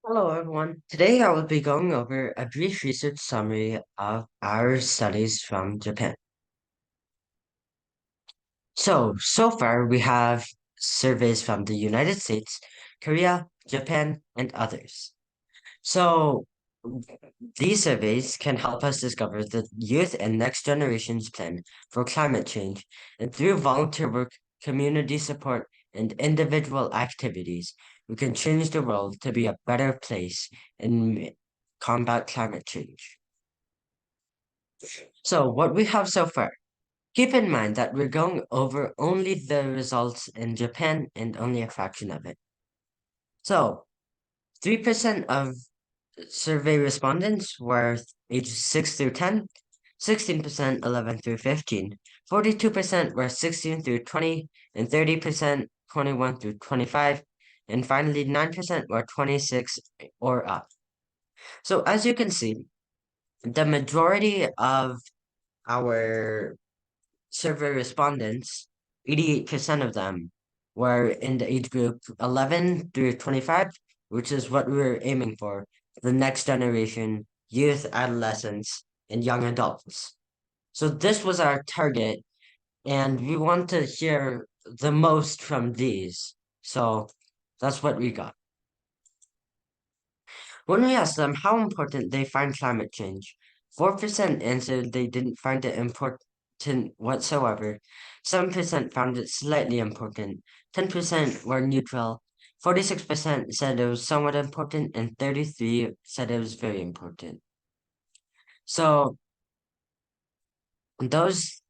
Hello, everyone. Today I will be going over a brief research summary of our studies from Japan. So far we have surveys from the United States, Korea, Japan, and others. So these surveys can help us discover the youth and next generation's plan for climate change, and through volunteer work, community support, and individual activities, we can change the world to be a better place and combat climate change. So, what we have so far. Keep in mind that we're going over only the results in Japan and only a fraction of it. So, 3% of survey respondents were ages 6 through 10, 16% 11 through 15, 42% were 16 through 20, and 30% 21 through 25, and finally 9% were 26 or up. So as you can see, the majority of our survey respondents, 88% of them were in the age group 11 through 25, which is what we were aiming for, the next generation, youth, adolescents, and young adults. So this was our target, and we want to hear the most from these. So that's what we got. When we asked them how important they find climate change, 4% answered they didn't find it important whatsoever, 7% found it slightly important, 10% were neutral, 46% said it was somewhat important, and 33 said it was very important. So those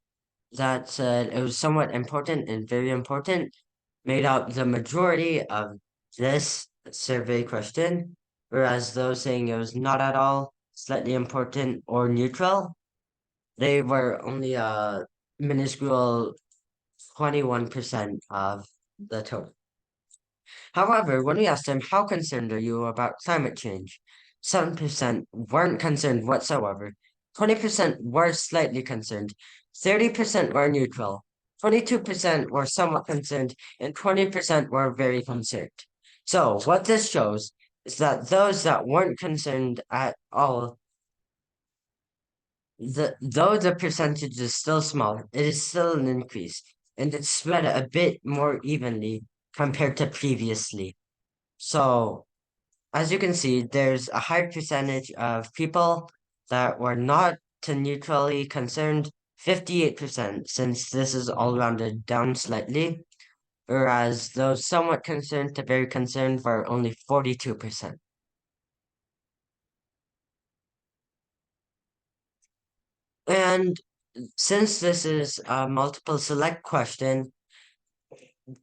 that said it was somewhat important and very important made up the majority of this survey question, whereas those saying it was not at all, slightly important, or neutral, they were only a minuscule 21% of the total. However, when we asked them, how concerned are you about climate change? 7% weren't concerned whatsoever, 20% were slightly concerned, 30% were neutral, 22% were somewhat concerned, and 20% were very concerned. So, what this shows is that those that weren't concerned at all, though the percentage is still small, it is still an increase, and it's spread a bit more evenly compared to previously. So, as you can see, there's a high percentage of people that were not to neutrally concerned, 58%, since this is all rounded down slightly, whereas those somewhat concerned to very concerned were only 42%. And since this is a multiple select question,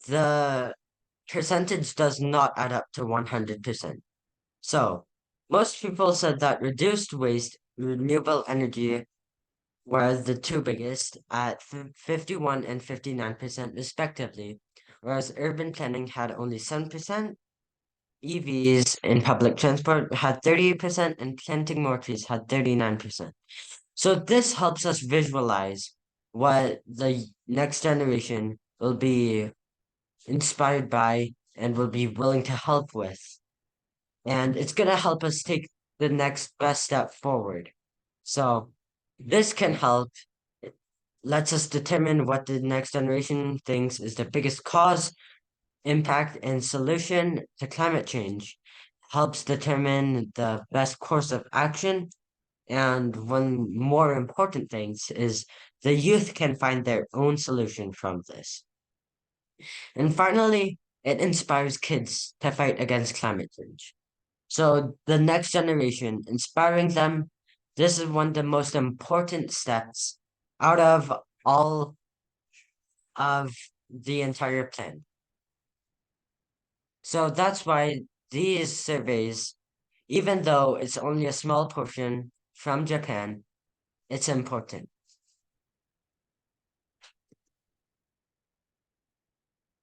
the percentage does not add up to 100%. So, most people said that reduced waste, renewable energy were the two biggest at 51 and 59% respectively, whereas urban planning had only 7%, EVs in public transport had 38%, and planting more trees had 39%. So this helps us visualize what the next generation will be inspired by and will be willing to help with. And it's going to help us take the next best step forward. So this can help. It lets us determine what the next generation thinks is the biggest cause, impact, and solution to climate change. Helps determine the best course of action. And one more important thing is the youth can find their own solution from this. And finally, it inspires kids to fight against climate change. So the next generation, inspiring them, this is one of the most important steps out of all of the entire plan. So that's why these surveys, even though it's only a small portion from Japan, it's important.